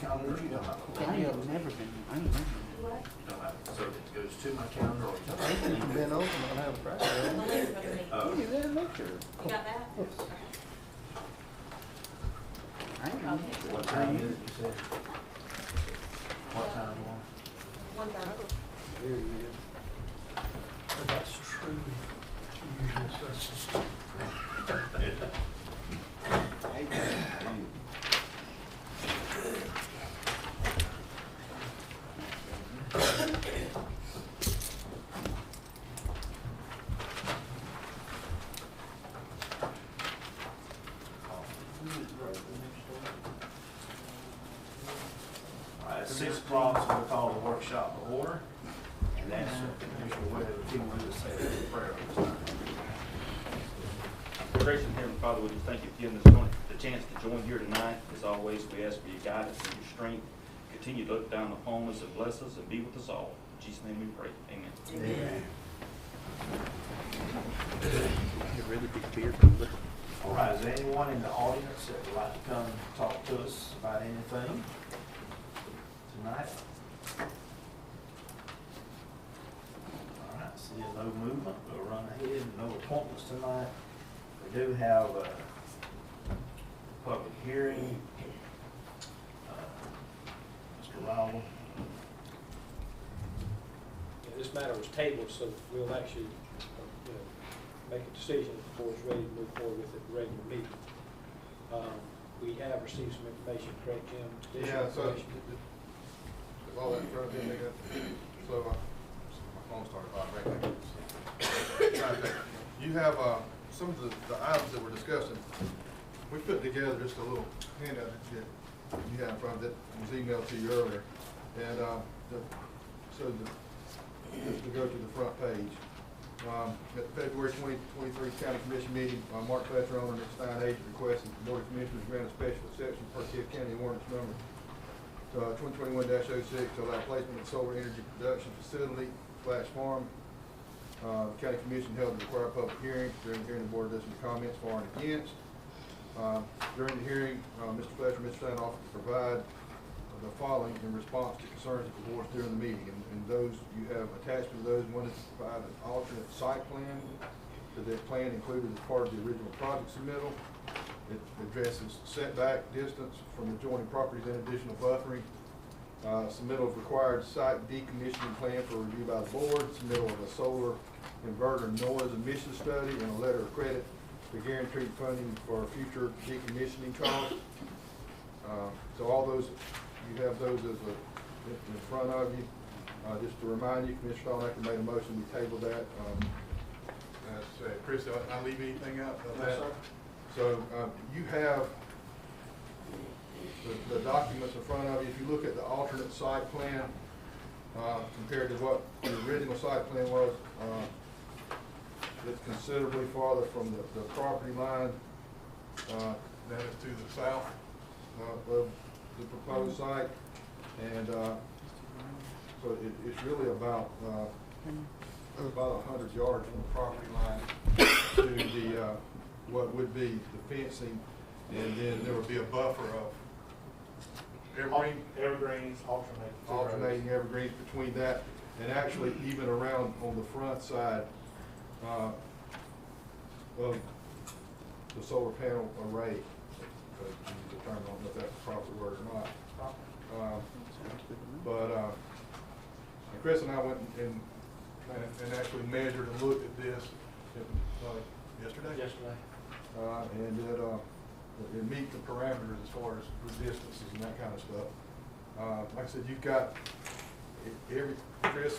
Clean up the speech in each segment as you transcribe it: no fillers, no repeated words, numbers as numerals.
calendar, you don't have to. I ain't never been. I ain't never been. You don't have to. So it goes to my calendar or you don't have to. You've been open on how to practice. You didn't make sure. You got that? Okay. I ain't been. What time is it, you said? What time, Lauren? 1:30. There you go. That's true. All right, at 6 o'clock, so we'll call the workshop to order. And that's Commissioner Webb, if you want to say a prayer this time. Gracious and Heavenly Father, we just thank you for giving us the chance to join here tonight. As always, we ask for your guidance and your strength. Continue to look down upon us and bless us and be with us all. In Jesus' name we pray. Amen. Amen. You really big beer cooler. All right, is there anyone in the audience that would like to come talk to us about anything tonight? All right, seeing no movement, we'll run ahead. No appointments tonight. We do have a public hearing. Mr. Rowell. Yeah, this matter was tabled, so we'll actually, make a decision before it's ready to move forward with the regular meeting. We have received some information, correct, Jim? Yeah, so, Information. with all that in front of me, so, my phone started vibrating. You have, some of the items that we're discussing, we put together just a little handout that you have in front of that was emailed to you earlier. And, just to go to the front page. At the February 2023 County Commission meeting, Mark Fletcher, owner, and Stein agent, requested the Board of Commissioners grant a special exception per Tift County Ordinance number 2021-06 to allow placement of solar energy production facility / farm. The County Commission held the required public hearing. During the hearing, the board listened to comments for and against. During the hearing, Mr. Fletcher and Mr. Stein offered to provide the following in response to concerns that the board during the meeting. And those, you have attached to those, one is to provide an alternate site plan to that plan included as part of the original project submittal. It addresses setback distance from adjoining properties and additional buffering. Submittal of required site decommissioning plan for review by the board. Submittal of a solar inverter noise emission study and a letter of credit to guarantee funding for future decommissioning costs. So all those, you have those as in front of you. Just to remind you, Commissioner Stallnaker made a motion, we tabled that. Chris, did I leave anything out of that? Sir. So you have the documents in front of you. If you look at the alternate site plan compared to what the original site plan was, it's considerably farther from the property line. That is to the south of the proposed site, and so it's really about 100 yards from the property line to the what would be the fencing, and then there would be a buffer of evergreens, alternating evergreens between that, and actually even around on the front side of the solar panel array. To use the term, I don't know if that's the proper word or not. And Chris and I went and actually measured and looked at this yesterday. And it meets the parameters as far as the distances and that kind of stuff. Like I said, you've got Chris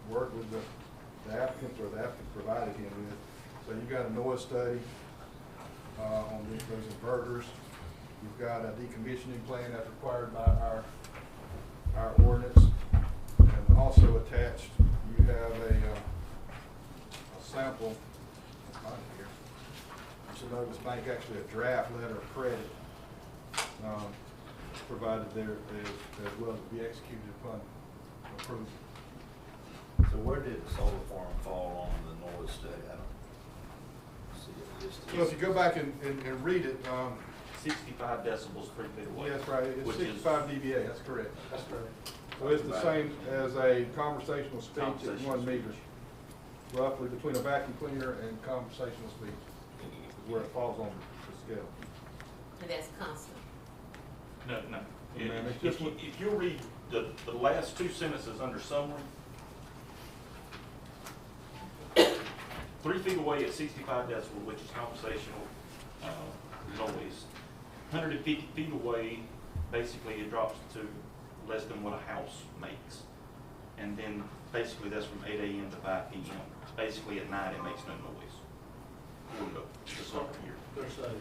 worked with the applicants, or the applicant provided him with. So you've got a noise study on those inverters. You've got a decommissioning plan that's required by our ordinance, and also attached you have a sample here. Synovus Bank, actually a draft letter of credit provided there as well to be executed upon approval. So where did the solar farm fall on the noise study? I don't see it listed. Well, if you go back and read it, 65 decibels 3 feet away. Yeah, that's right, it's which is 65 dBA, that's correct. That's correct. So it's the same as a conversational speech at Conversational 1 meter, speech. roughly between a vacuum cleaner and conversational speech, is where it falls on the scale. And that's constant. No. Man, it's If just if you read the last two sentences under summary, 3 feet away at 65 decibel, which is conversational noise. 150 feet away, basically it drops to less than what a house makes. And then basically that's from 8 a.m. to 5 p.m. Basically at night it makes no noise. According to the summary here. Their study.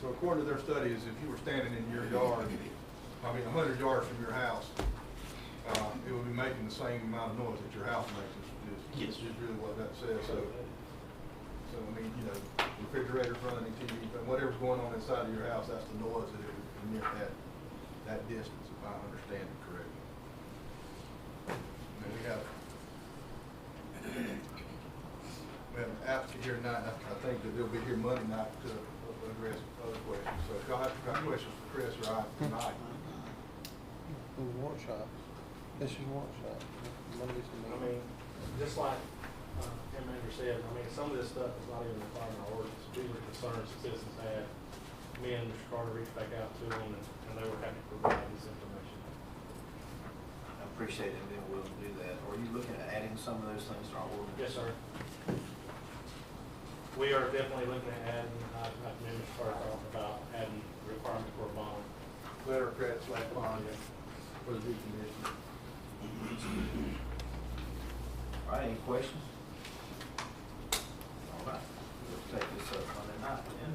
So according to their studies, if you were standing in your yard, 100 yards from your house, it would be making the same amount of noise that your house makes. It's just really what that says. So I mean, you know, refrigerators running, TV, but whatever's going on inside of your house, that's the noise that it would emit that distance, if I understand it correctly. And we have an applicant here tonight, and I think that they'll be here Monday night to address other questions. So if y'all have got questions for Chris or I tonight, Workshop. This is workshop. Monday's the I meeting. mean, just like Tim Andrews said, I mean, some of this stuff is not even required in our ordinance. These are concerns that citizens had. Me and Mr. Carter reached back out to them, and they were happy to provide this information. I appreciate them being willing to do that. Are you looking at adding some of those things to our ordinance? Yes, sir. We are definitely looking at adding, like Mr. Carter talked about, adding requirement for a bond. letter of credit / bond for the decommission. All right, any questions? All right, we'll take this up Monday night then.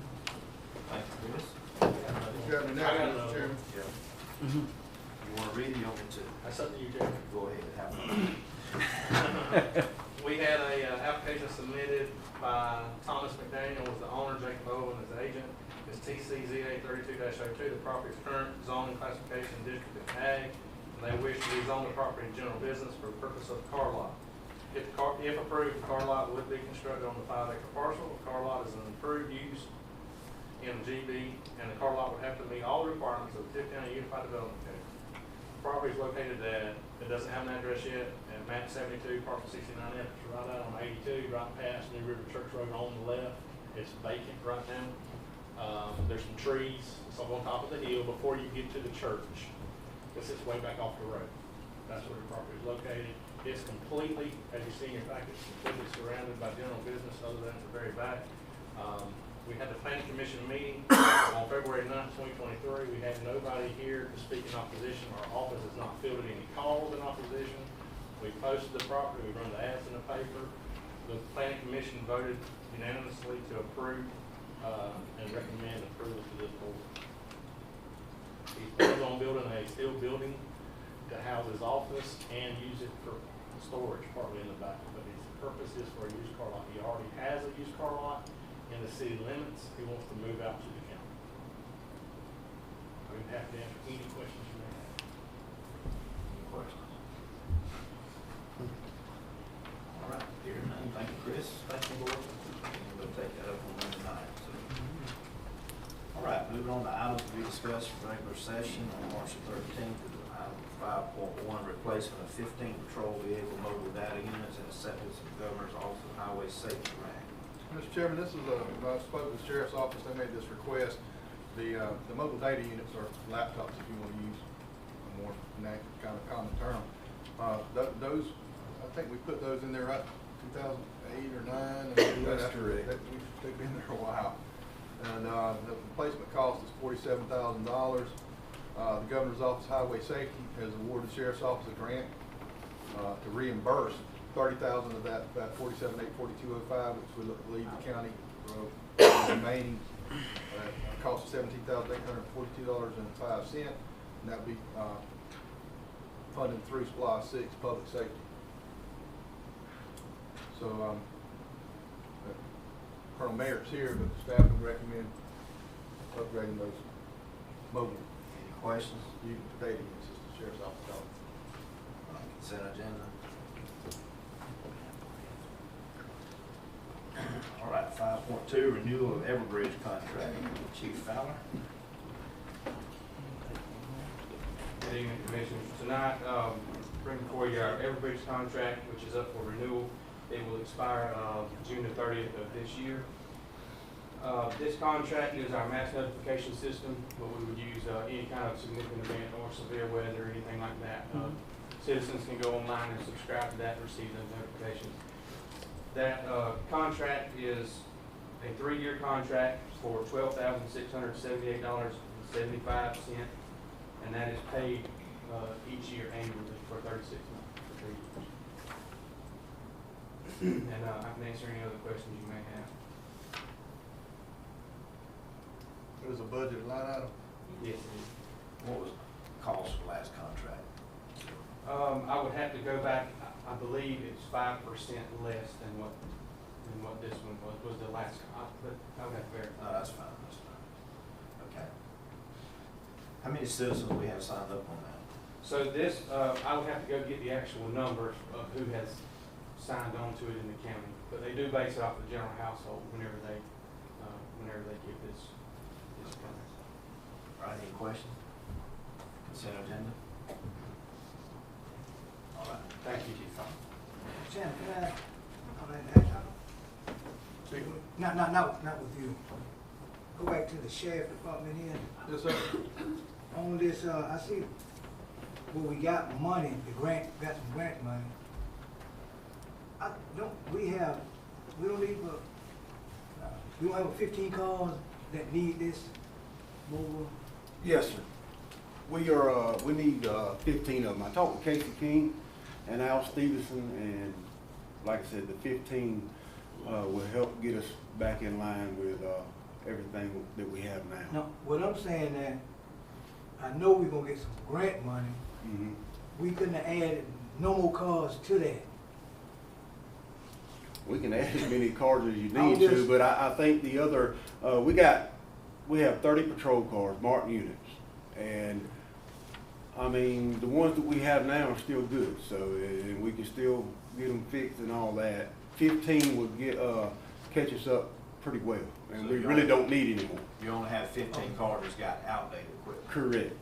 Thank you, Chris. If you have any I got next, another Mr. Chairman. Yeah. You wanna read it, you want me to? That's up to you, Chairman. Go ahead, have a. We had a application submitted by Thomas McDaniel as the owner, Jacob Owen as the agent. It's TCZA 32-02. The property's current zoning classification district is ag, and they wish to rezone the property in general business for the purpose of the car lot. If approved, the car lot would be constructed on the 5-acre parcel. The car lot is an improved use in GB, and the car lot would have to meet all the requirements of the Tift County Unified Development Code. The property is located at, it doesn't have an address yet, at map 72, parcel 69F. It's right out on 82, right past New River Church Road on the left. It's vacant right now. There's some trees, it's up on top of the hill before you get to the church. This is way back off the road. That's where the property is located. It's completely, as you see in your package, completely surrounded by general business other than the very back. We had the planning commission meeting on February 9th, 2023. We had nobody here to speak in opposition. Our office has not fielded any calls in opposition. We posted the property, we run the ads in the paper. The planning commission voted unanimously to approve and recommend approval to this board. He plans on building a steel building to house his office and use it for storage partly in the back. But his purpose is for a used car lot. He already has a used car lot in the city limits. He wants to move out to the county. I'm happy to answer any questions you may have. Any questions? All right, here none. Thank you, Chris. Thank you, board. And we'll take that up on Monday night. So. All right, moving on to items to be discussed for regular session on March the 13th. Item 5.1, replacement of 15 patrol vehicle mobile data units and acceptance of the Governor's Office of Highway Safety Grant. Mr. Chairman, this is when I spoke with the Sheriff's Office, they made this request. The mobile data units are laptops, if you want to use a more kind of common term. Those, I think we put those in there right 2008 or 9. That's correct. They've been there a while. And the replacement cost is $47,000. The Governor's Office of Highway Safety has awarded the Sheriff's Office a grant to reimburse $30,000 of that $47,842.05, which would leave the county remaining cost of $17,842.05, and that would be funded through Supply 6 Public Safety. So Colonel Merritt's here, but the staff would recommend upgrading those mobile Any questions? data units as the Sheriff's Office calls it. Consent agenda. All right, 5.2, renewal of Everbridge contract. Chief Fowler. Commissioners. Tonight, bring before you our Everbridge contract, which is up for renewal. It will expire June the 30th of this year. This contract is our mass notification system, but we would use any kind of significant event or severe weather or anything like that. Citizens can go online and subscribe to that and receive those notifications. That contract is a 3-year contract for $12,678.75, and that is paid each year annually for 36 months, for 3 years. And I can answer any other questions you may have. There's a budget line item. Yes, it is. What was the cost of the last contract? I would have to go back. I believe it's 5% less than what this one was the last. But I would have to verify. No, that's fine, that's fine. Okay. How many citizens we have signed up on that? So this, I would have to go get the actual numbers of who has signed on to it in the county, but they do base it off the general household whenever they give this permit. All right, any questions? Consent agenda? All right, Thank you, Chief. Sam, can I, not with you. Go back to the sheriff department here. Yes, sir. On this, I see where we got money, got some grant money. We don't have 15 cars that need this mobile. Yes, sir. We need 15 of them. I talked to Casey King and Al Stevenson, and like I said, the 15 will help get us back in line with everything that we have now. No, what I'm saying that, I know we're gonna get some grant money. Mm-hmm. We couldn't have added no more cars to that. We can add as many cars as you I'm need to, just- but I think the other, we have 30 patrol cars, marked units, and I mean, the ones that we have now are still good, so, and we can still get them fixed and all that. 15 would catch us up pretty well, and So we you really only- don't need any more. you only have 15 cars that's got outdated equipment. Correct.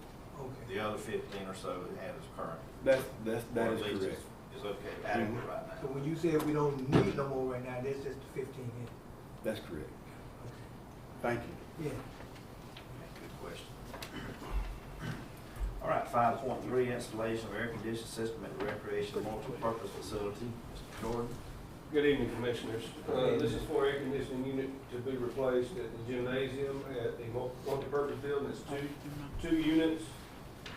Okay. The other 15 or so that have is current. That Or is at least correct. Is okay, adequate right So now. when you said we don't need no more right now, that's just the 15 in. That's correct. Okay. Thank you. Yeah. Good question. All right, 5.3, installation of air conditioning system at the recreational multi-purpose facility. Mr. Jordan? Good evening, Commissioners. This is for air conditioning unit to be replaced at the gymnasium at the multi-purpose building. It's two units,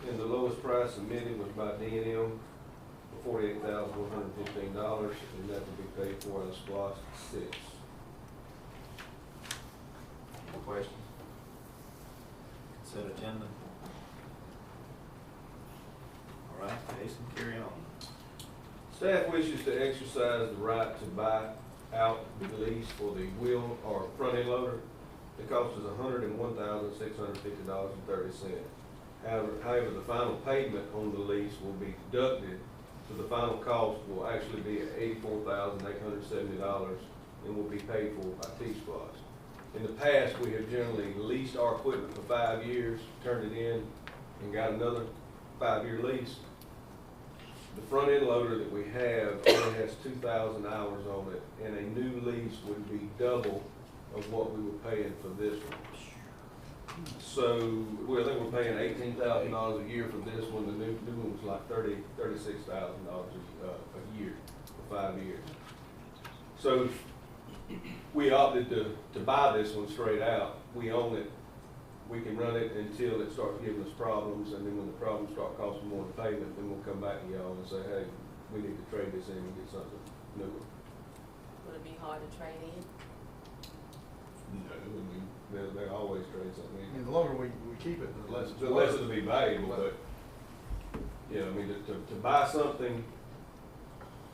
and the lowest price submitted was by D&M for $48,115, and that will be paid for out of SPLOST 6. Any questions? Consent agenda? All right, Jason, carry on. Staff wishes to exercise the right to buy out the lease for the wheel or front end loader. The cost is $101,650.30. However, the final payment on the lease will be deducted, so the final cost will actually be at $84,870 and will be paid for by T-Splosh. In the past, we have generally leased our equipment for 5 years, turned it in, and got another 5-year lease. The front end loader that we have only has 2,000 hours on it, and a new lease would be double of what we were paying for this one. So, well, I think we're paying $18,000 a year for this one. The new one was like $36,000 a year for 5 years. So we opted to buy this one straight out. We own it. We can run it until it starts giving us problems, and then when the problems start costing more in payment, then we'll come back to y'all and say, hey, we need to trade this in and get something newer. Would it be hard to trade in? No, I mean, they always trade something in. And the longer we keep it, the less it's The less worth. it'll be valuable, but, yeah, I mean, to buy something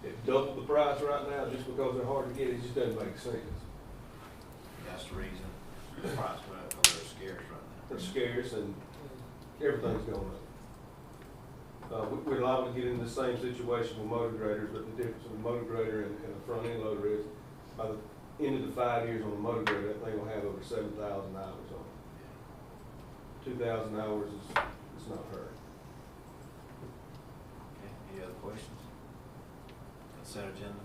at double the price right now, just because they're hard to get, it just doesn't make sense. That's the reason the price went up, because they're scarce right now. They're scarce and everything's going up. We're liable to get in the same situation with motor graders, but the difference with a motor grader and a front end loader is by the end of the 5 years on a motor grader, that thing will have over 7,000 hours on it. 2,000 hours is not hurt. questions? Consent agenda?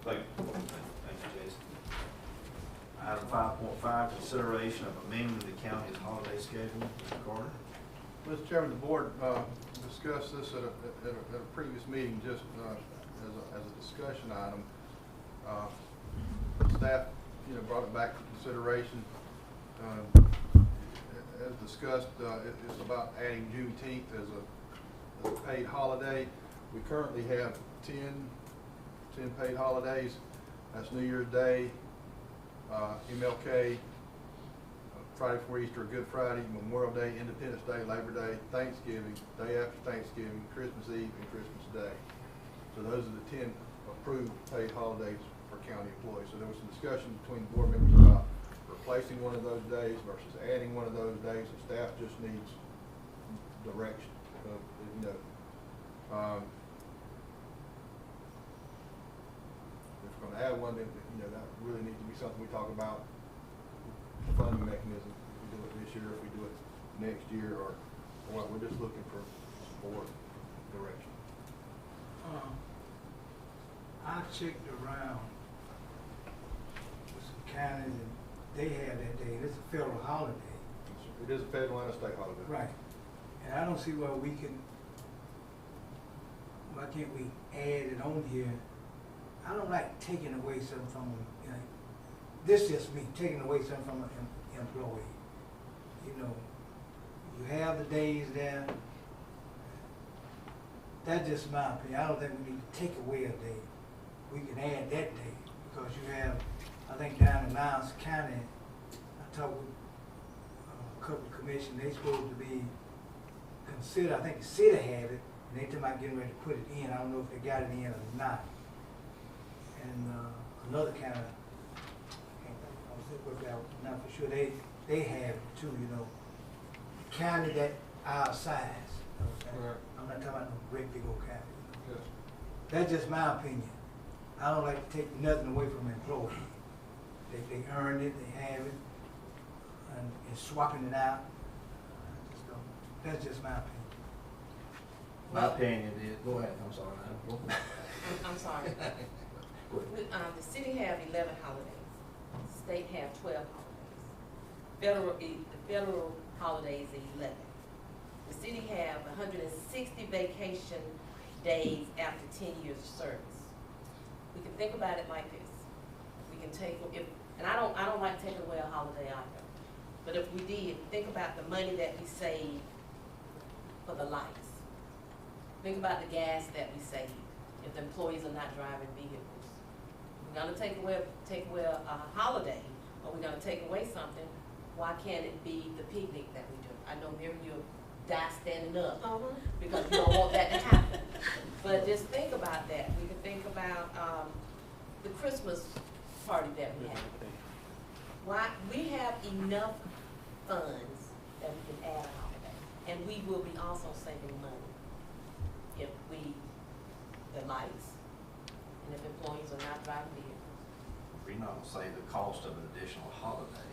Thank you. Thank you, Jason. Item 5.5, consideration of amending the county's holiday schedule. Mr. Carter? Mr. Chairman, the board discussed this at a previous meeting, just as a discussion item. Staff, brought it back for consideration. As discussed, it's about adding Juneteenth as a paid holiday. We currently have 10 paid holidays. That's New Year's Day, MLK, Friday before Easter, Good Friday, Memorial Day, Independence Day, Labor Day, Thanksgiving, day after Thanksgiving, Christmas Eve, and Christmas Day. So those are the 10 approved paid holidays for county employees. So there was some discussion between board members about replacing one of those days versus adding one of those days, and staff just needs direction. If we're gonna add one, then, that really needs to be something we talk about, funding mechanism. If we do it this year, if we do it next year, or what, we're just looking for board direction. I checked around with some counties, and they have that day. It's a federal holiday. It is a federal and a state holiday. Right. And I don't see why why can't we add it on here? I don't like taking away something from them. This just me, taking away something from an employee. You have the days there. That's just my opinion. I don't think we need to take away a day. We can add that day, because you have, I think down in Niles County, I talked with a couple of commissions, they supposed to be considered, I think the city had it, and they talking about getting ready to put it in. I don't know if they got it in or not. And another county, I was looking out, not for sure, they have it too, county that our size. Right. I'm not talking about no great big old county. Yes. That's just my opinion. I don't like to take nothing away from an employee. They earned it, they have it, and swapping it out, I just don't. That's just my opinion. My opinion is, go ahead, I'm sorry. Go ahead. I'm sorry. Go ahead. The city have 11 holidays. State have 12 holidays. The federal holidays are 11. The city have 160 vacation days after 10 years of service. We can think about it like this. We can take, and I don't like taking away a holiday either. But if we did, think about the money that we save for the lights. Think about the gas that we save if the employees are not driving vehicles. We're gonna take away a holiday, or we're gonna take away something. Why can't it be the picnic that we do? I know, Mary, you'll die standing up because you don't want that to happen. But just think about that. We can think about the Christmas party that we have. Why we have enough funds that we can add a holiday, and we will be also saving money if the lights, and if employees are not driving vehicles. We're not gonna say the cost of an additional holiday.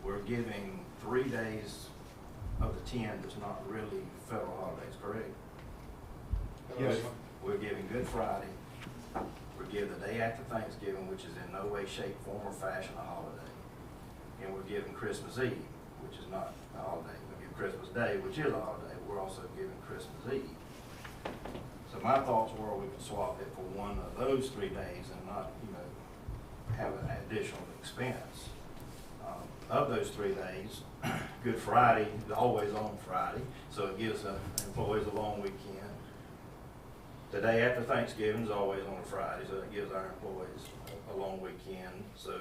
We're giving 3 days of the 10 that's not really federal holidays, correct? Yes. We're giving Good Friday, we're giving the day after Thanksgiving, which is in no way, shape, form, or fashion a holiday. And we're giving Christmas Eve, which is not a holiday. We give Christmas Day, which is a holiday. We're also giving Christmas Eve. So my thoughts were we could swap it for one of those 3 days and not, have an additional expense. Of those 3 days, Good Friday is always on Friday, so it gives employees a long weekend. The day after Thanksgiving is always on a Friday, so it gives our employees a long weekend. So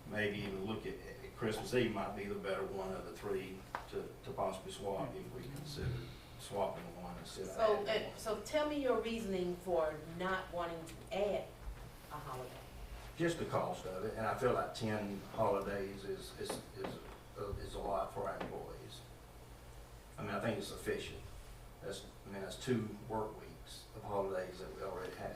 maybe even look at Christmas Eve might be the better one of the 3 to possibly swap if we consider swapping one instead of adding one. So tell me your reasoning for not wanting to add a holiday. Just the cost of it, and I feel like 10 holidays is a lot for our employees. I mean, I think it's sufficient. That's 2 work weeks of holidays that we already have.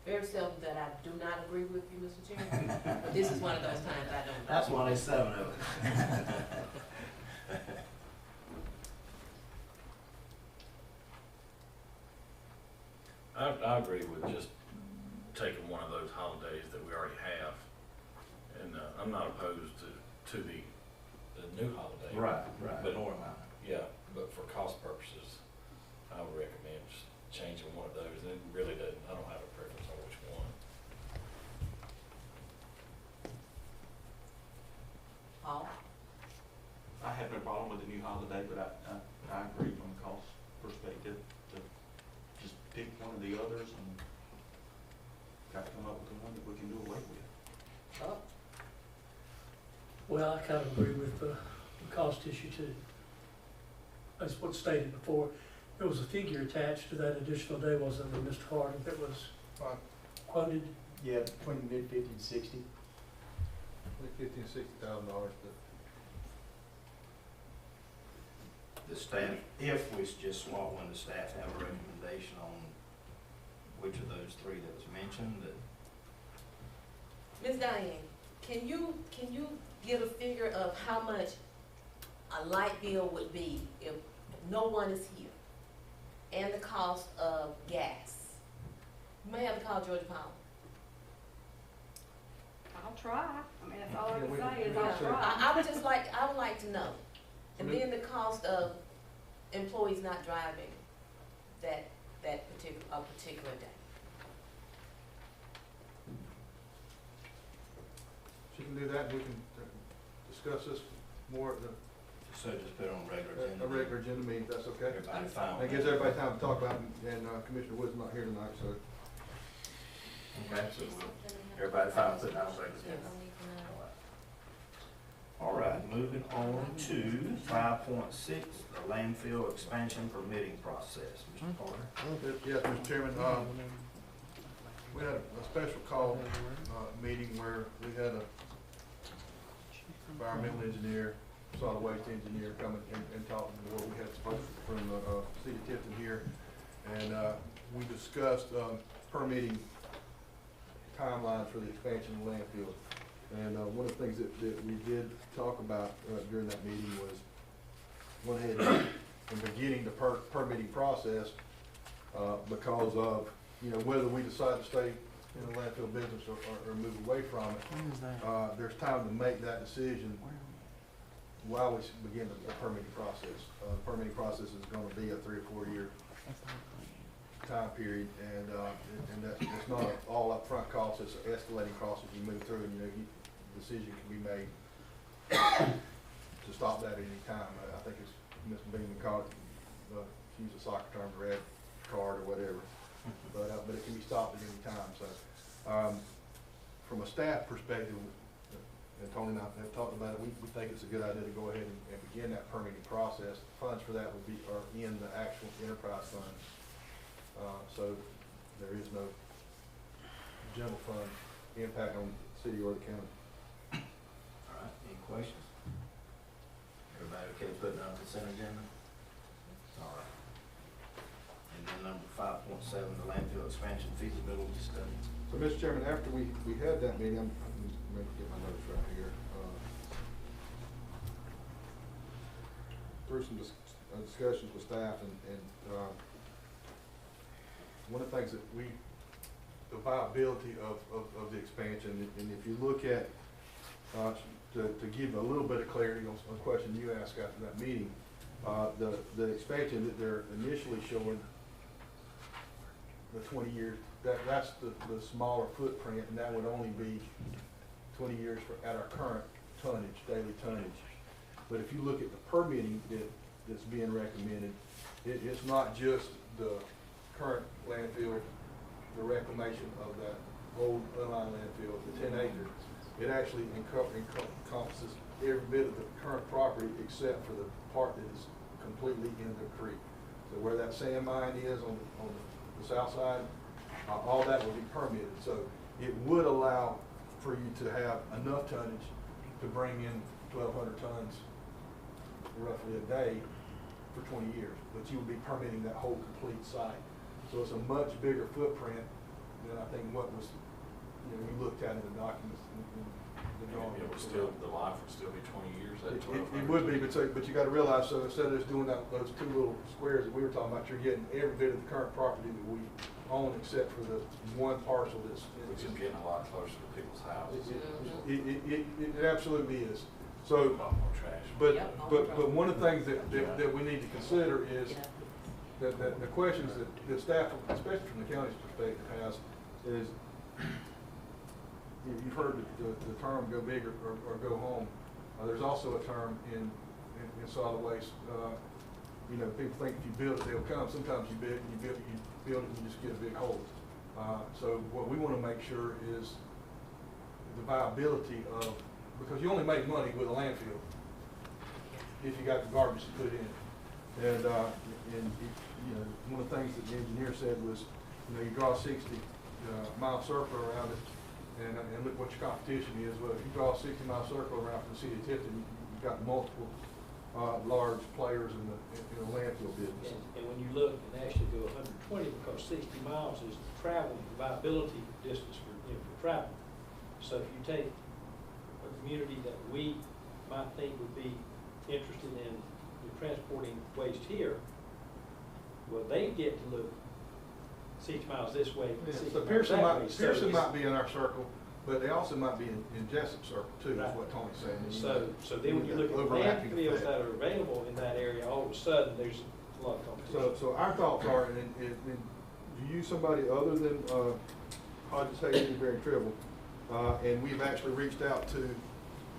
Very seldom that I do not agree with you, Mr. Chairman, but this is one of those times I don't That's why there's 7 of it. I agree with just taking one of those holidays that we already have, and I'm not opposed to the new holiday. Right, right. But yeah, but for cost purposes, I would recommend just changing one of those, and it really doesn't, I don't have a preference on which one. Paul? I have no problem with the new holiday, but I agree from a cost perspective to just pick one of the others and got to come up with the one that we can do away with. Oh, Well, I kind of agree with the cost issue too. As what stated before, there was a figure attached to that additional day, wasn't there, Mr. Carter, that was quoted? Yeah, between mid-50 and 60. Like $50,000 and $60,000, The staff, if we just swap one, the staff have a recommendation on which of those 3 that was mentioned, that Ms. Diane, can you get a figure of how much a light bill would be if no one is here? And the cost of gas? You may have to call Georgia Power. I'll try. I mean, that's all I Yeah, can we- say is we I'll can try. I would like to know. And then the cost of employees not driving that particular day. she can do that, and we can discuss this more at so just put it on regular agenda. a regular agenda meeting, if that's okay. Everybody fine That with gives that? everybody time to talk about it, and Commissioner Wood's not here tonight, so. Okay, so everybody fine with putting it on regular agenda? All right, moving on to 5.6, the landfill expansion permitting process. Mr. Carter? Yes, Mr. Chairman, we had a special call, meeting where we had a environmental engineer, solid waste engineer come and talk to the board. We had folks from the city of Tifton here, and we discussed permitting timelines for the expansion of the landfill. And one of the things that we did talk about during that meeting was went ahead and beginning the permitting process because of, whether we decide to stay in the landfill business or move away from it. There's time to make that decision while we begin the permitting process. The permitting process is going to be a 3 or 4 year time period, and it's not an all upfront cost, it's an escalating cost as you move through, and decision can be made to stop that at any time. I think it's Mr. Beaman called it, use a soccer term, red card or whatever, but it can be stopped at any time. So from a staff perspective, and Tony and I have talked about it, we think it's a good idea to go ahead and begin that permitting process. The funds for that are in the actual enterprise fund. So there is no general fund impact on the city or the county. All right, any questions? Everybody okay putting it on the consent agenda? All right. And then number 5.7, the landfill expansion feasibility study. So, Mr. Chairman, after we had that meeting, I'm going to get my notes right here. Through some discussions with staff and one of the things that the viability of the expansion, and if you look at, to give a little bit of clarity on a question you asked after that meeting, the expansion that they're initially showing, the 20 years, that's the smaller footprint, and that would only be 20 years at our current tonnage, daily tonnage. But if you look at the permitting that's being recommended, it's not just the current landfill, the reclamation of that old unlined landfill, the 10 acres. It actually encompasses every bit of the current property except for the part that is completely in the creek. So where that sand mine is on the south side, all that will be permitted. So it would allow for you to have enough tonnage to bring in 1,200 tons roughly a day for 20 years. But you would be permitting that whole complete site. So it's a much bigger footprint than I think what was, you looked at in the documents than going. It would still, the life would still be 20 years at It would be, but you gotta realize, so instead of just doing that, those two little squares that we were talking about, you're getting every bit of the current property that we own except for the one parcel that's. Which is getting a lot closer to people's houses. It absolutely is. So, A lot more trash. but one of the things that we need to consider is that the questions that staff, especially from the county's perspective, has is, you've heard the term go big or go home. There's also a term in solid waste, you know, people think if you build it, they'll come. Sometimes you build it and you just get a big hole. So what we want to make sure is the viability of, because you only make money with a landfill if you got the garbage to put in. And you know, one of the things that the engineer said was, you know, you draw a 60-mile circle around it, and look what your competition is. Well, if you draw a 60-mile circle around from the city of Tifton, you've got multiple large players in the landfill business. And when you look and actually go 120, because 60 miles is the travel viability distance for, you know, for travel. So if you take a community that we might think would be interested in transporting waste here, well, they get to look 6 miles this way, Yeah, 6 so miles Pearson that might, way. Pearson might be in our circle, but they also might be in Jessup circle too, is what Tony's saying. So then when you look at Overlapping landfills effect. that are available in that area, all of a sudden, there's a lot of competition. So our thoughts are, and you use somebody other than Hodges Hayes Newberry and Tribble, and we've actually reached out to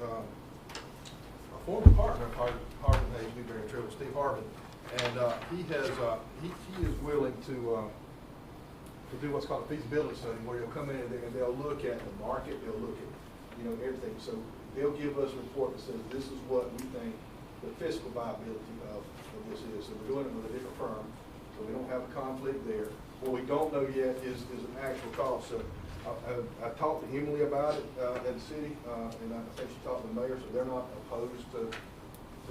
a former partner of Hodges Hayes Newberry and Tribble, Steve Harvin, and he is willing to do what's called a feasibility study, where they'll come in and they'll look at the market, they'll look at, you know, everything. So they'll give us a report that says this is what we think the fiscal viability of this is. So we're doing it with a different firm, so we don't have a conflict there. What we don't know yet is an actual cost. So I talked to Emily about it at the city, and I think she talked to the mayor, so they're not opposed to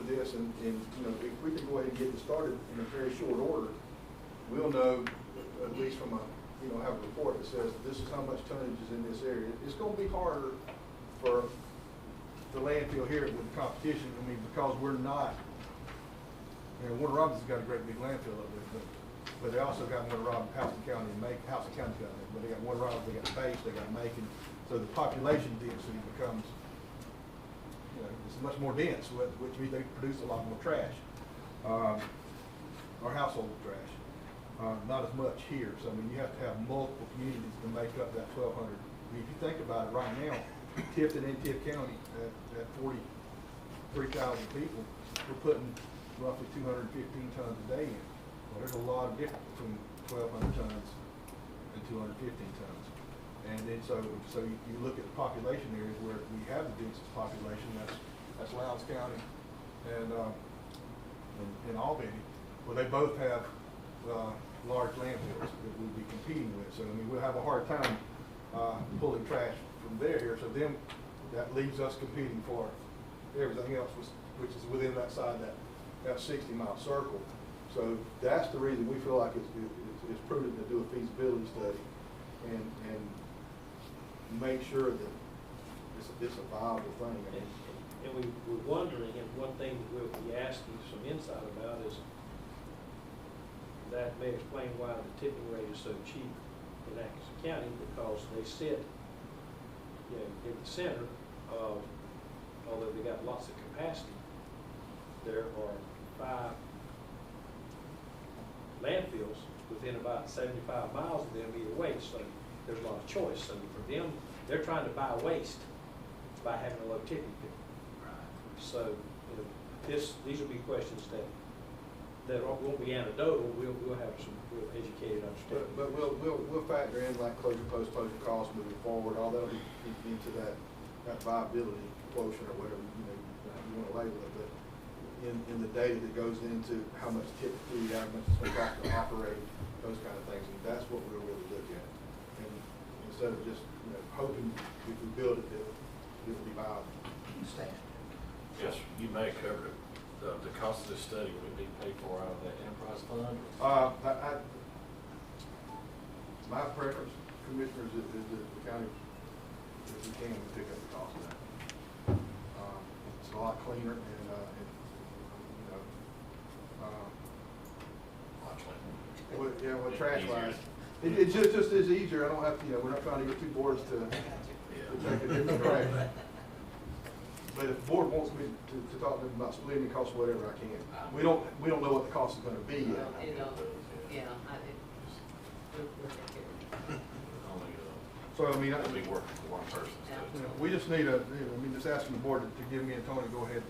this. And you know, if we can go ahead and get it started in a very short order, we'll know, at least from a, you know, have a report that says this is how much tonnage is in this area. It's going to be harder for the landfill here with the competition. I mean, because we're not, you know, Warner Robinson's got a great big landfill up there, but they also got Warner Robins, Houston County, and Macon. Houston County's got it, but they got Warner Robins, they got Base, they got Macon. So the population density becomes, you know, it's much more dense, which means they produce a lot more trash, or household trash. Not as much here. So I mean, you have to have multiple communities to make up that 1,200. I mean, if you think about it right now, Tifton and Tift County at 43,000 people, we're putting roughly 215 tons a day in. Well, there's a lot of difference between 1,200 tons and 215 tons. And then so you look at the population areas where we have the densest population. That's Lowndes County and Albany. Well, they both have large landfills that we'll be competing with. So I mean, we'll have a hard time pulling trash from there. So then that leaves us competing for everything else, which is within that side of that 60-mile circle. So that's the reason we feel like it's prudent to do a feasibility study and make sure that it's a viable thing. And we're wondering, and one thing that we'll be asking some insight about is that may explain why the tipping rate is so cheap in Atkinson County, because they sit, you know, in the center of, although they got lots of capacity, there are 5 landfills within about 75 miles of them either way, so there's a lot of choice. So for them, they're trying to buy waste by having a low tipping fee. So, you know, these will be questions that won't be anecdotal. We'll have some real educated understanding. But we'll factor in like closure post costs moving forward. All that'll be into that viability quotient or whatever you want to label it. But in the data that goes into how much typically, how much it's going to cost to operate, those kind of things, and that's what we'll really look at. And instead of just hoping if we build it, it'll be viable. Yes, you may cover it. The cost of this study, would it be paid for out of that enterprise fund? My preference, commissioners, is that the county, if we can, pick up the cost of that. cleaner and, you know, well, yeah, well, trash wise. It just is easier. I don't have to, you know, we're not trying to get two boards to take a different direction. But if the board wants me to talk to them about splitting the cost, whatever, I can. We don't know what the cost is gonna be yet. You know, yeah, we'll take care of it. So, I mean, It'll be working for one person. you know, we just need just asking the board to give me and Tony to go ahead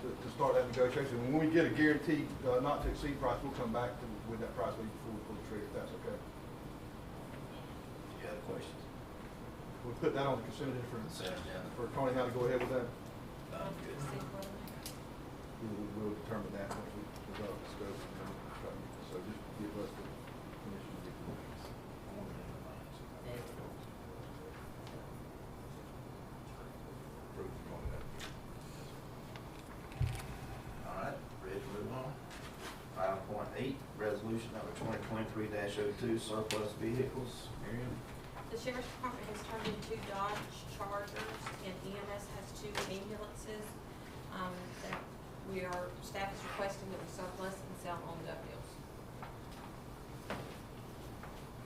to start that negotiation. And when we get a guaranteed, not to exceed price, we'll come back with that price before we pull the trigger, if that's okay. You have questions? We'll put that on the consent agenda Consent agenda. for Tony now to go ahead with that. Good. We'll determine that once we develop the scope. So just give us the permission to do All right, ready to move on? Item point 8, resolution number 2023-02, surplus vehicles. Miriam? The sheriff's department has turned in 2 Dodge Chargers, and EMS has 2 ambulances, that staff is requesting that we surplus and sell on gov deals.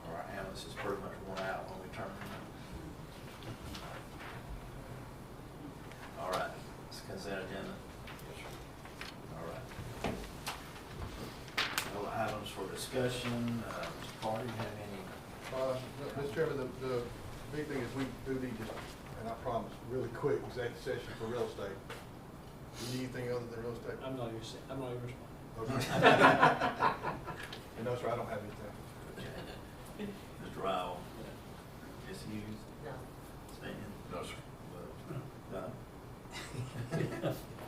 All right, ambulance is pretty much worn out when we turn them in. All right, it's consent agenda. All right. No items for discussion. Mr. Carter, you have any? Mr. Chairman, the big thing is we do need just, and I promise, really quick executive session for real estate. Do you need anything other than real estate? I'm not even responding. Okay. No, sir, I don't have anything. Okay. Mr. Rowell? Ms. Hughes? No. Stan? No, sir. No.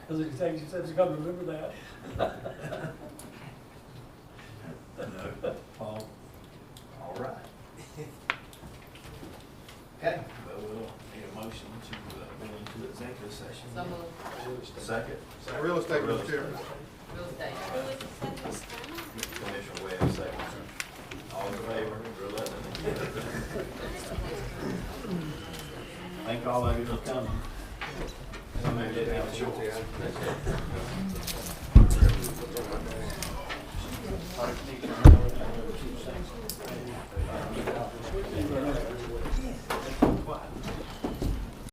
As the executive said, he's got to remember that. No. Paul? All right. Okay, well, we'll need a motion to go into executive session. So moved. Second? Real estate, Mr. Chairman. Real estate. Commissioner Webb, second. All in favor, for 11. Thank all of you for coming. Some of you didn't have a choice.